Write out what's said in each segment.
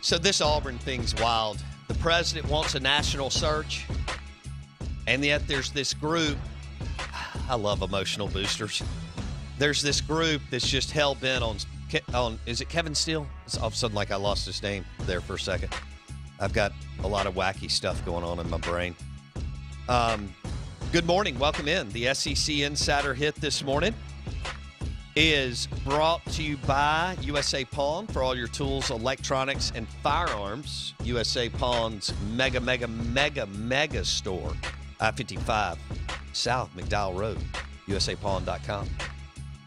So this Auburn thing's wild. The president wants a national search, and yet there's this group. I love emotional boosters. There's this group that's just hell-bent on is it Kevin Steele? It's all of a sudden like I lost his name there for a second. I've got a lot of wacky stuff going on in my brain. Good morning. Welcome in. The SEC Insider Hit this morning is brought to you by USA Pawn for all your tools, electronics, and firearms. USA Pawn's mega store. I-55 South McDowell Road. USAPawn.com.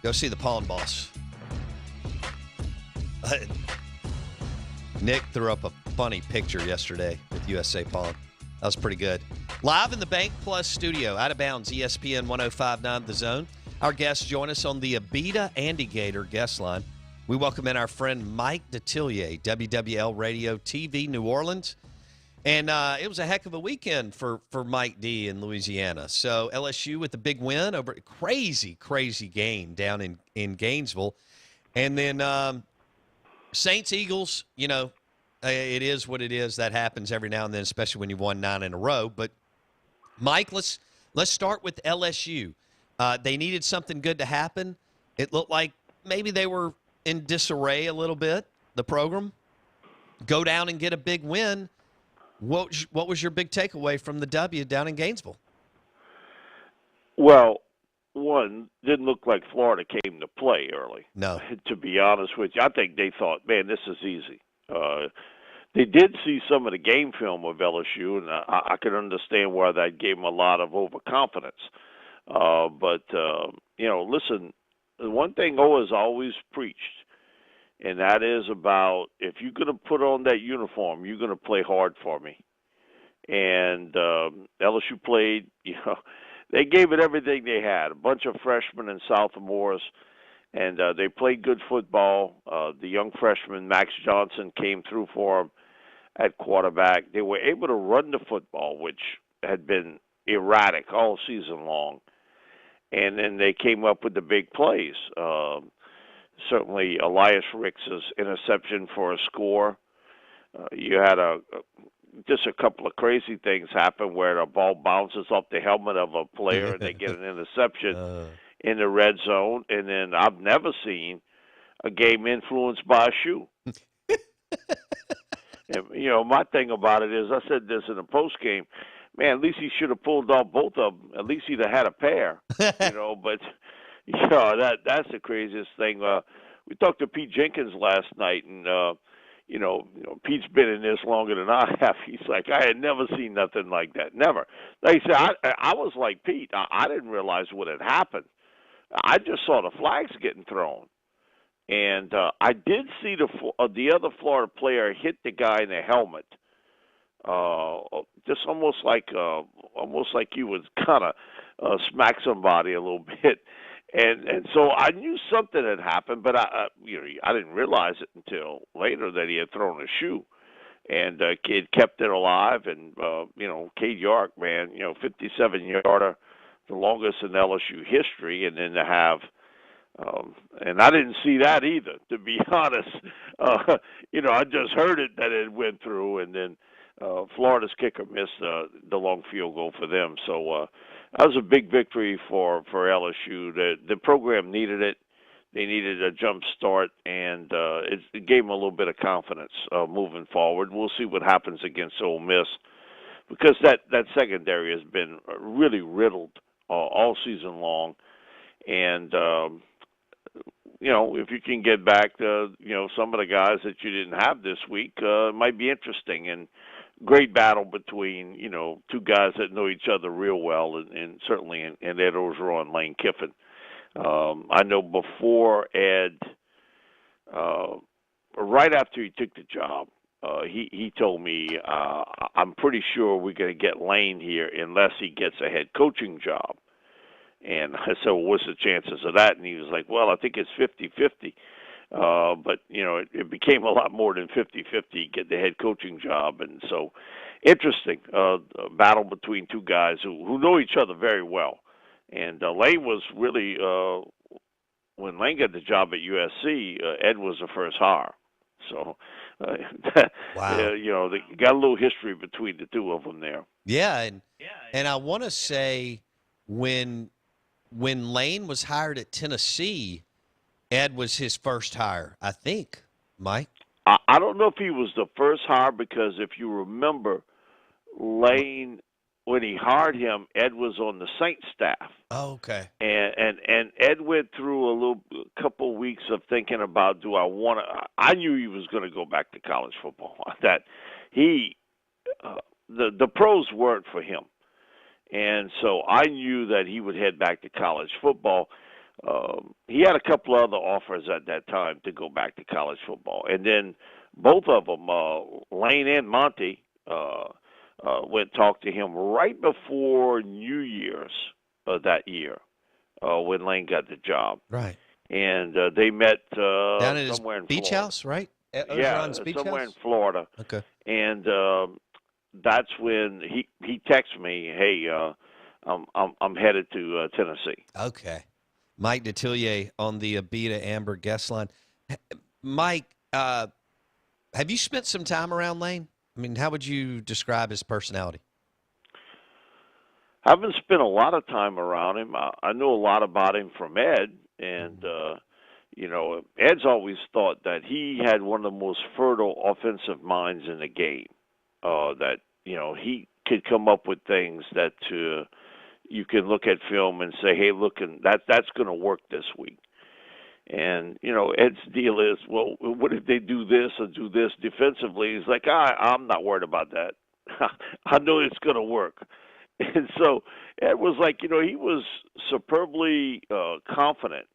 Go see the Pawn Boss. Nick threw up a funny picture yesterday with USA Pawn. That was pretty good. Live in the Bank Plus studio, out of bounds, ESPN 105.9 The Zone. Our guests join us on the Abita Andy Gator guest line. We welcome in our friend Mike Detillier, WWL Radio TV New Orleans. And it was a heck of a weekend for Mike D in Louisiana. So LSU with a big win over a crazy game down in Gainesville. And then Saints, Eagles, you know, it is what it is. That happens every now and then, especially when you've won 9 in a row. But, Mike, let's start with LSU. They needed something good to happen. It looked like maybe they were in disarray a little bit, the program. Go down and get a big win. What was your big takeaway from the W down in Gainesville? Well, one, didn't look like Florida came to play early. No. To be honest with you, I think they thought, man, this is easy. They did see some of the game film of LSU, and I can understand why that gave them a lot of overconfidence. But listen, the one thing O has always preached, and that is about if you're going to put on that uniform, you're going to play hard for me. And LSU played, they gave it everything they had, a bunch of freshmen and sophomores, and they played good football. The young freshman, Max Johnson, came through for them at quarterback. They were able to run the football, which had been erratic all season long. And then they came up with the big plays. Certainly Elias Ricks' interception for a score. You had just a couple of crazy things happen where the ball bounces off the helmet of a player and they get an interception in the red zone. And then I've never seen a game influenced by a shoe. And, my thing about it is, I said this in the post game, man, at least he should have pulled off both of them. At least he'd have had a pair, But that's the craziest thing. We talked to Pete Jenkins last night, and Pete's been in this longer than I have. He's like, I had never seen nothing like that, never. Like I said, I was like Pete. I didn't realize what had happened. I just saw the flags getting thrown, and I did see the other Florida player hit the guy in the helmet. Just almost like he was kind of smack somebody a little bit, and so I knew something had happened, but I didn't realize it until later that he had thrown a shoe, and kid kept it alive, and Cade York, man, 57-yarder, the longest in LSU history, and then to have. And I didn't see that either, to be honest. I just heard it that it went through, and then Florida's kicker missed the long field goal for them. So that was a big victory for LSU. The program needed it. They needed a jump start, and it gave them a little bit of confidence moving forward. We'll see what happens against Ole Miss, because that secondary has been really riddled all season long. And if you can get back to, some of the guys that you didn't have this week, it might be interesting. And great battle between, two guys that know each other real well, and certainly in Ed Orgeron and Lane Kiffin. I know before Ed, right after he took the job, he told me, I'm pretty sure we're going to get Lane here unless he gets a head coaching job. And I said, well, what's the chances of that? And he was like, well, I think it's 50-50. But, it became a lot more than 50-50, get the head coaching job. And so, interesting, a battle between two guys who know each other very well. And Lane was really, when Lane got the job at USC, Ed was the first hire. So, Wow. they got a little history between the two of them there. Yeah, and I want to say when Lane was hired at Tennessee, Ed was his first hire, I think. Mike. I don't know if he was the first hire because if you remember, Lane, when he hired him, Ed was on the Saints staff. Oh, okay. And Ed went through a couple weeks of thinking about, do I want to? I knew he was going to go back to college football. That the pros weren't for him, and so I knew that he would head back to college football. He had a couple other offers at that time to go back to college football, and then both of them, Lane and Monty, went and talked to him right before New Year's that year when Lane got the job. Right. And they met Down at somewhere his in beach Florida. house, right? Ed Yeah, Orgeron's beach somewhere house? in Florida. Okay. And that's when he texted me, "Hey, I'm headed to Tennessee." Okay. Mike Detillier on the Abita Amber guest line. Mike, have you spent some time around Lane? I mean, how would you describe his personality? I haven't spent a lot of time around him. I know a lot about him from Ed, and Ed's always thought that he had one of the most fertile offensive minds in the game. That he could come up with things that you can look at film and say, "Hey, look, and that's going to work this week." And Ed's deal is, well, what if they do this or do this defensively? He's like, I'm not worried about that. I know it's going to work. And so Ed was like, he was superbly confident,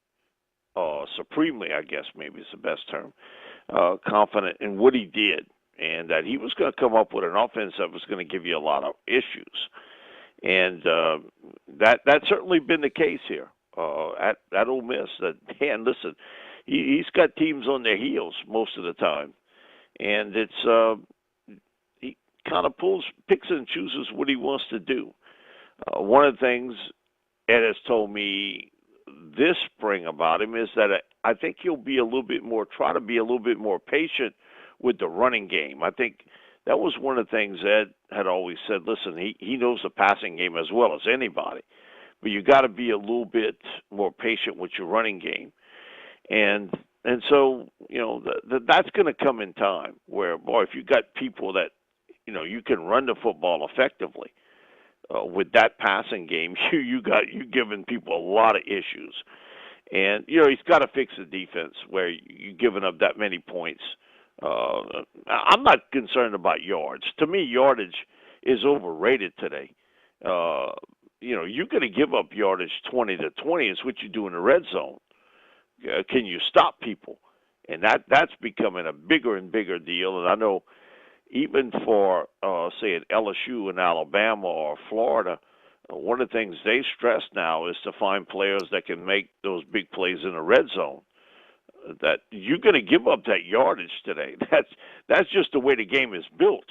supremely, I guess maybe is the best term, confident in what he did, and that he was going to come up with an offense that was going to give you a lot of issues. And that's certainly been the case here at Ole Miss. That, man, listen, he's got teams on their heels most of the time, and it's he kind of picks and chooses what he wants to do. One of the things Ed has told me this spring about him is that I think he'll try to be a little bit more patient with the running game. I think that was one of the things Ed had always said. Listen, he knows the passing game as well as anybody, but you got to be a little bit more patient with your running game. And so, that's going to come in time where, boy, if you got people that, you can run the football effectively with that passing game, you giving people a lot of issues. And, he's got to fix the defense where you're giving up that many points. I'm not concerned about yards. To me, yardage is overrated today. You're going to give up yardage 20 to 20. It's what you do in the red zone. Can you stop people? And that's becoming a bigger and bigger deal. And I know even for, say, at LSU in Alabama or Florida, one of the things they stress now is to find players that can make those big plays in the red zone. That you're going to give up that yardage today. That's just the way the game is built.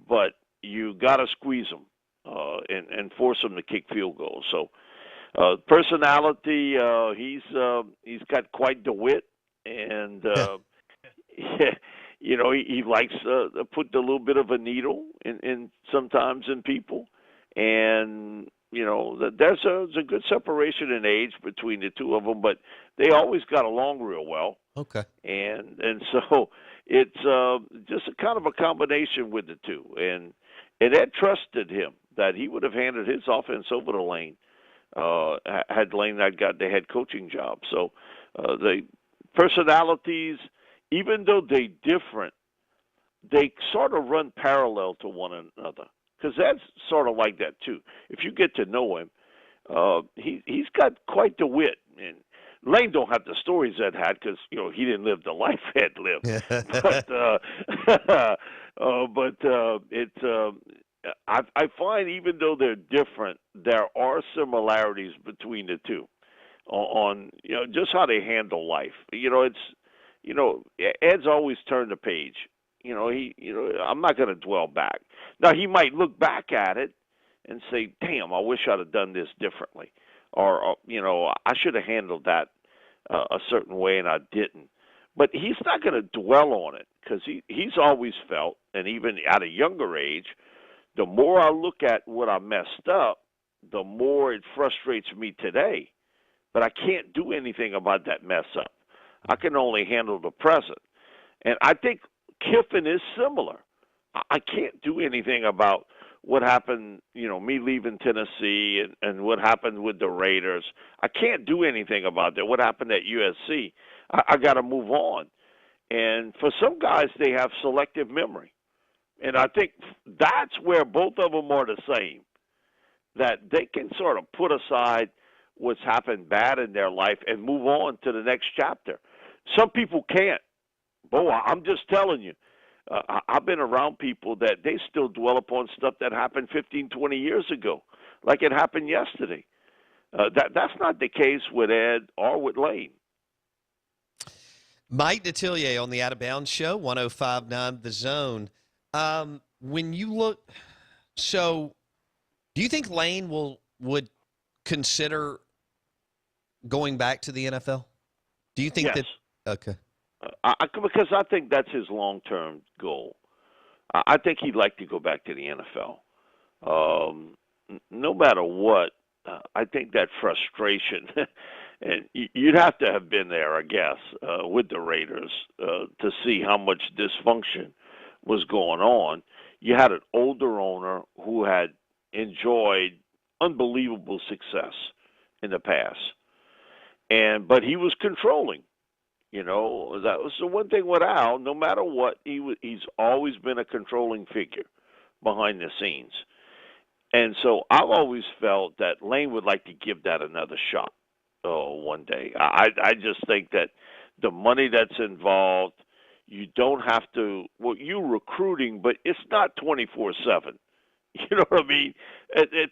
But you got to squeeze them and force them to kick field goals. So personality, he's got quite the wit, and he likes to put a little bit of a needle in sometimes in people, and there's a good separation in age between the two of them, but they always got along real well. Okay. And so it's just a kind of a combination with the two, and Ed trusted him that he would have handed his offense over to Lane had Lane not got the head coaching job. So the personalities, even though they're different, they sort of run parallel to one another. Because that's sort of like that, too. If you get to know him, he's got quite the wit. And Lane don't have the stories Ed had because, he didn't live the life Ed lived. I find even though they're different, there are similarities between the two on just how they handle life. Ed's always turned the page. I'm not going to dwell back. Now, he might look back at it and say, damn, I wish I'd have done this differently. Or I should have handled that a certain way and I didn't. But he's not going to dwell on it because he's always felt, and even at a younger age, the more I look at what I messed up, the more it frustrates me today. But I can't do anything about that mess up. I can only handle the present. And I think Kiffin is similar. I can't do anything about what happened, me leaving Tennessee and what happened with the Raiders. I can't do anything about that. What happened at USC? I got to move on. And for some guys, they have selective memory. And I think that's where both of them are the same, that they can sort of put aside what's happened bad in their life and move on to the next chapter. Some people can't. Bo, I'm just telling you, I've been around people that they still dwell upon stuff that happened 15, 20 years ago, like it happened yesterday. That's not the case with Ed or with Lane. Mike Detillier on the Out of Bounds Show, 105.9 The Zone. When you look, so do you think Lane would consider going back to the NFL? Do you think yes. that? Okay. Because I think that's his long-term goal. I think he'd like to go back to the NFL. No matter what, I think that frustration, and you'd have to have been there, I guess, with the Raiders to see how much dysfunction was going on. You had an older owner who had enjoyed unbelievable success in the past, but he was controlling. That was the one thing with Al. No matter what, he's always been a controlling figure behind the scenes. And so I've always felt that Lane would like to give that another shot one day. I just think that the money that's involved, you don't have to – well, you're recruiting, but it's not 24/7. You know what I mean?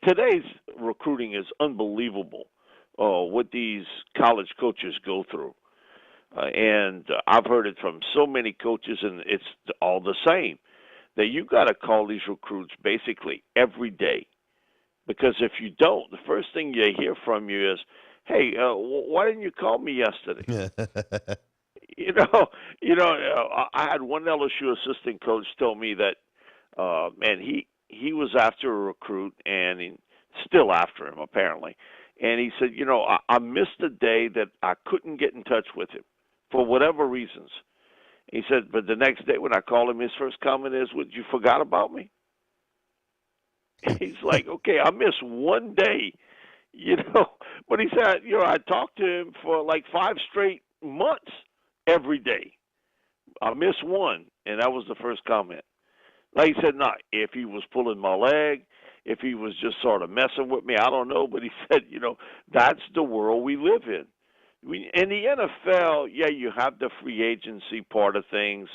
Today's recruiting is unbelievable, what these college coaches go through. And I've heard it from so many coaches, and it's all the same, that you got to call these recruits basically every day. Because if you don't, the first thing you hear from you is, hey, why didn't you call me yesterday? I had one LSU assistant coach tell me that, man, he was after a recruit, and still after him, apparently. And he said, I missed the day that I couldn't get in touch with him for whatever reasons. He said, but the next day when I called him, his first comment is, "What, you forgot about me?" He's like, okay, I missed one day, But he said, I talked to him for like 5 straight months every day. I missed one, and that was the first comment. Like he said, if he was pulling my leg, if he was just sort of messing with me, I don't know. But he said, that's the world we live in. In the NFL, yeah, you have the free agency part of things,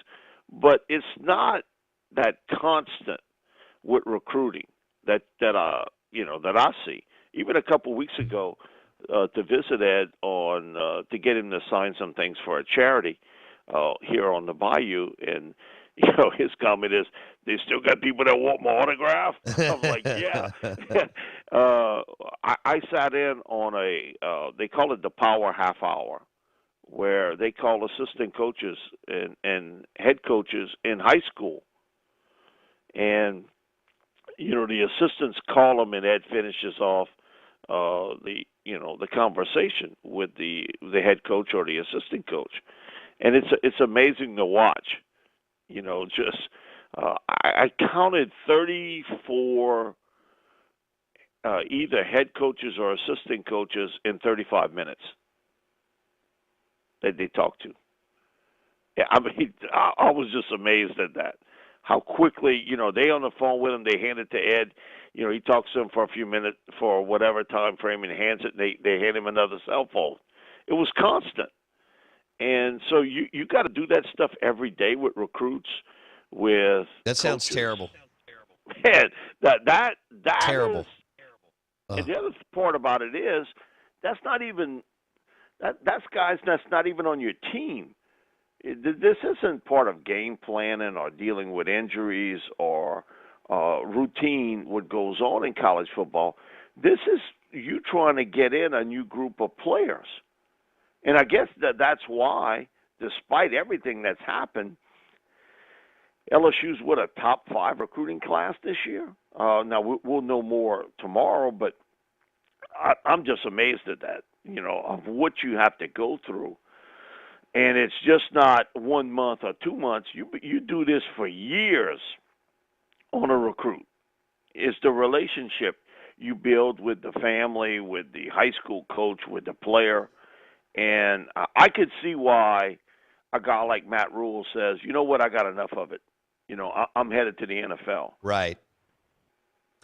but it's not that constant with recruiting that I see. Even a couple weeks ago, to visit Ed to get him to sign some things for a charity here on the Bayou, and his comment is, "They still got people that want my autograph." I'm like, yeah. I sat in on they call it the Power Half Hour, where they call assistant coaches and head coaches in high school. And, the assistants call them, and Ed finishes off the conversation with the head coach or the assistant coach. And it's amazing to watch. I counted 34 either head coaches or assistant coaches in 35 minutes that they talked to. Yeah, I mean, I was just amazed at that. How quickly, they on the phone with him, they hand it to Ed. He talks to him for a few minutes for whatever time frame and hands it, and they hand him another cell phone. It was constant. And so you got to do that stuff every day with recruits, with that sounds coaches. Terrible. Man, that terrible. Is, and the other part about it is that's not even that's guys that's not even on your team. This isn't part of game planning or dealing with injuries or routine what goes on in college football. This is you trying to get in a new group of players. And I guess that's why despite everything that's happened, LSU's what, a top 5 recruiting class this year? Now, we'll know more tomorrow, but I'm just amazed at that, of what you have to go through. And it's just not 1 month or 2 months. You do this for years on a recruit. It's the relationship you build with the family, with the high school coach, with the player. And I could see why a guy like Matt Rule says, you know what, I got enough of it. I'm headed to the NFL. Right.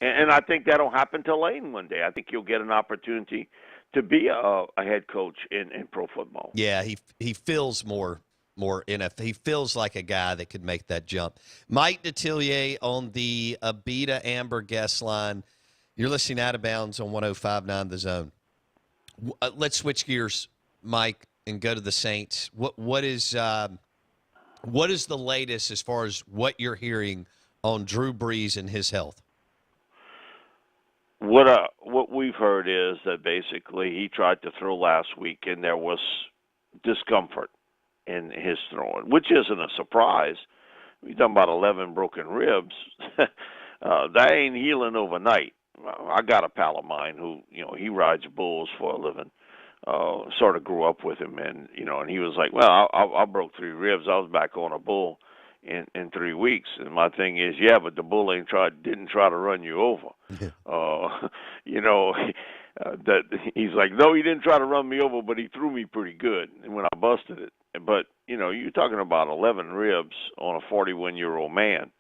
And I think that'll happen to Lane one day. I think you'll get an opportunity to be a head coach in pro football. Yeah, he feels more NFL. He feels like a guy that could make that jump. Mike Detillier on the Abita Amber guest line. You're listening Out of Bounds on 105.9 The Zone. Let's switch gears, Mike, and go to the Saints. What is the latest as far as what you're hearing on Drew Brees and his health? What we've heard is that basically he tried to throw last week and there was discomfort in his throwing, which isn't a surprise. We're talking about 11 broken ribs. That ain't healing overnight. I got a pal of mine who, he rides bulls for a living. Sort of grew up with him, and and he was like, "Well, I broke 3 ribs. I was back on a bull in 3 weeks." And my thing is, yeah, but the bull didn't try to run you over. That he's like, no, he didn't try to run me over, but he threw me pretty good, and when I busted it. But you're talking about 11 ribs on a 41-year-old man.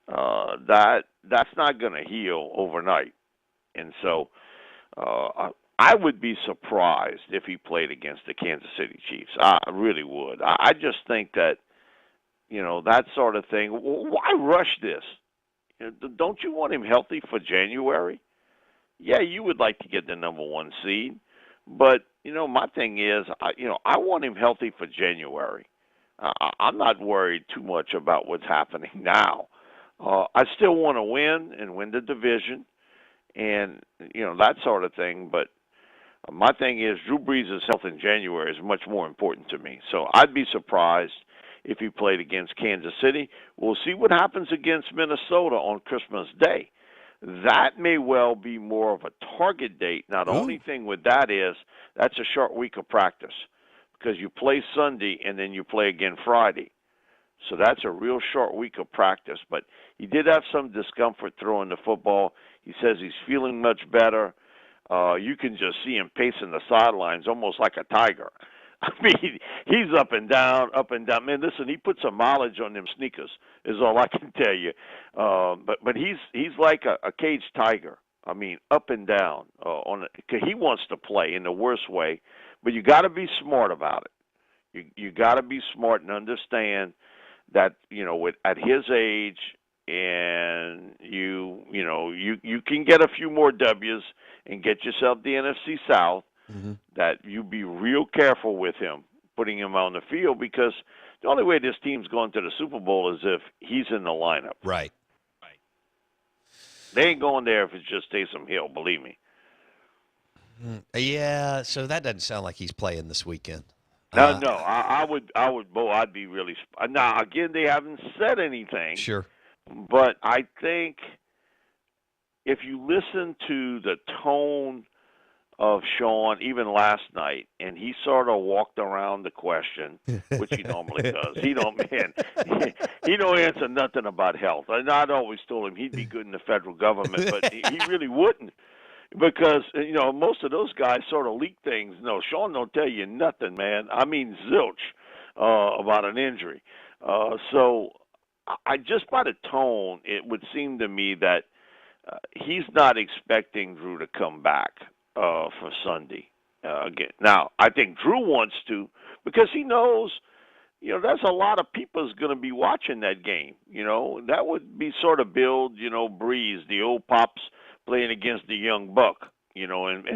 That's not going to heal overnight, and so I would be surprised if he played against the Kansas City Chiefs. I really would. I just think that that sort of thing. Why rush this? Don't you want him healthy for January? Yeah, you would like to get the number 1 seed, but my thing is, I want him healthy for January. I'm not worried too much about what's happening now. I still want to win the division, and that sort of thing. But my thing is, Drew Brees' health in January is much more important to me. So I'd be surprised if he played against Kansas City. We'll see what happens against Minnesota on Christmas Day. That may well be more of a target date. Now, the only thing with that is that's a short week of practice because you play Sunday and then you play again Friday. So that's a real short week of practice. But he did have some discomfort throwing the football. He says he's feeling much better. You can just see him pacing the sidelines almost like a tiger. I mean, he's up and down, up and down. Man, listen, he put some mileage on them sneakers, is all I can tell you. But he's like a caged tiger. I mean, up and down. Cause he wants to play in the worst way, but you got to be smart about it. You got to be smart and understand that at his age, and you can get a few more W's and get yourself the NFC South. Mm-hmm. That you be real careful with him, putting him on the field, because the only way this team's going to the Super Bowl is if he's in the lineup. Right. They ain't going there if it's just Taysom Hill, believe me. Yeah, so that doesn't sound like he's playing this weekend. No, I would, Bo, I'd be really. Now, again, they haven't said anything. Sure. But I think if you listen to the tone of Sean, even last night, and he sort of walked around the question, which he normally does. He don't answer nothing about health. And I'd always told him he'd be good in the federal government, but he really wouldn't, because most of those guys sort of leak things. No, Sean don't tell you nothing, man. I mean zilch about an injury. So I just by the tone, it would seem to me that he's not expecting Drew to come back for Sunday again. Now, I think Drew wants to, because he knows, there's a lot of people's going to be watching that game. That would be sort of build, Breeze, the old pops playing against the young buck, and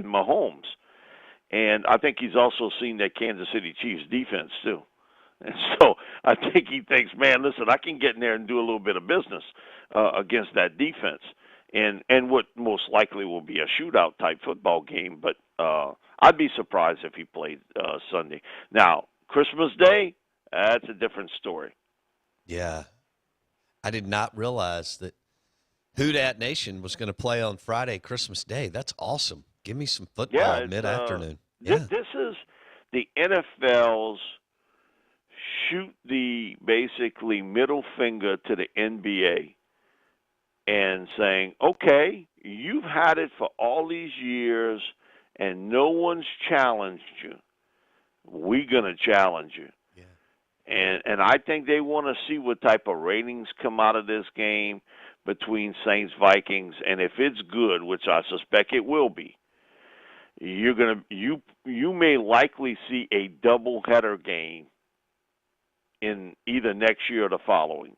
Mahomes. And I think he's also seen that Kansas City Chiefs defense too. And so I think he thinks, man, listen, I can get in there and do a little bit of business against that defense. And what most likely will be a shootout type football game, but I'd be surprised if he played Sunday. Now, Christmas Day, that's a different story. Yeah. I did not realize that Who Dat Nation was going to play on Friday, Christmas Day. That's awesome. Give me some football mid-afternoon. This is the NFL's shoot the basically middle finger to the NBA and saying, okay, you've had it for all these years and no one's challenged you. We're going to challenge you. Yeah. And I think they want to see what type of ratings come out of this game between Saints-Vikings, and if it's good, which I suspect it will be, you may likely see a doubleheader game in either next year or the following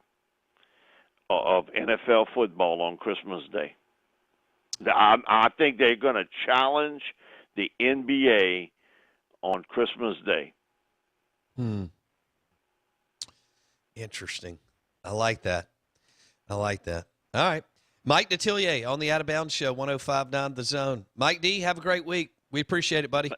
of NFL football on Christmas Day. I think they're going to challenge the NBA on Christmas Day. Interesting. I like that. All right. Mike Detillier on the Out of Bounds Show, 105.9 The Zone. Mike D, have a great week. We appreciate it, buddy.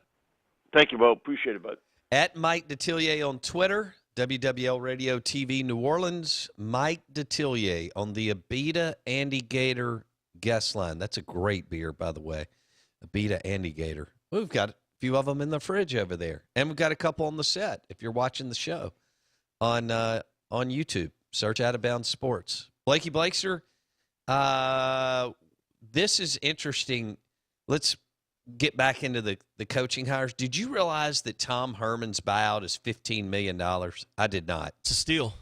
Thank you, Bo. Appreciate it, bud. At Mike Detillier on Twitter, WWL Radio TV New Orleans. Mike Detillier on the Abita Andy Gator guest line. That's a great beer, by the way. Abita Andy Gator. We've got a few of them in the fridge over there. And we've got a couple on the set if you're watching the show on YouTube. Search Out of Bounds Sports. Blakey Blakester, this is interesting. Let's get back into the coaching hires. Did you realize that Tom Herman's buyout is $15 million? I did not. It's a steal.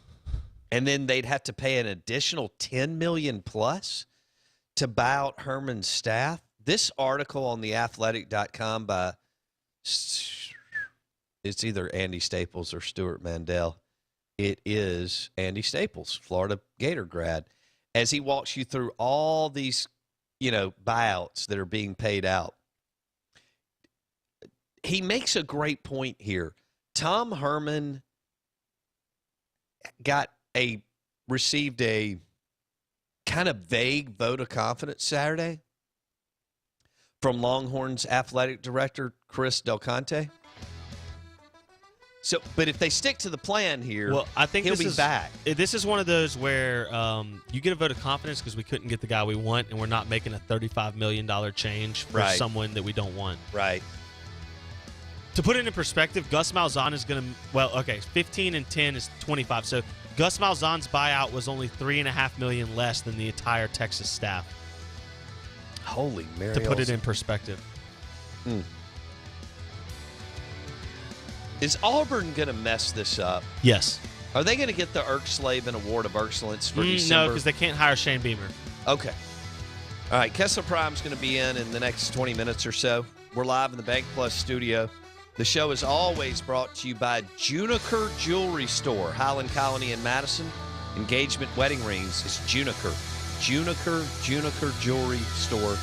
And then they'd have to pay an additional $10 million plus to buy out Herman's staff. This article on theathletic.com by it's either Andy Staples or Stuart Mandel. It is Andy Staples, Florida Gator grad, as he walks you through all these, buyouts that are being paid out. He makes a great point here. Tom Herman received a kind of vague vote of confidence Saturday from Longhorns athletic director Chris Del Conte. So, but if they stick to the plan here, well, I think he'll be back. This is one of those where you get a vote of confidence because we couldn't get the guy we want, and we're not making a $35 million change for someone that we don't want. Right. To put it in perspective, Gus Malzahn is going to 15 and 10 is 25. So Gus Malzahn's buyout was only $3.5 million less than the entire Texas staff. Holy Mary! To put it in perspective. Is Auburn going to mess this up? Yes. Are they going to get the Erkslavin Award of Excellence for December? No, because they can't hire Shane Beamer. Okay. All right, Kessler Prime's going to be in the next 20 minutes or so. We're live in the Bank Plus studio. The show is always brought to you by Juniker Jewelry Store, Highland Colony in Madison. Engagement wedding rings is Juniker. Juniker Jewelry Store.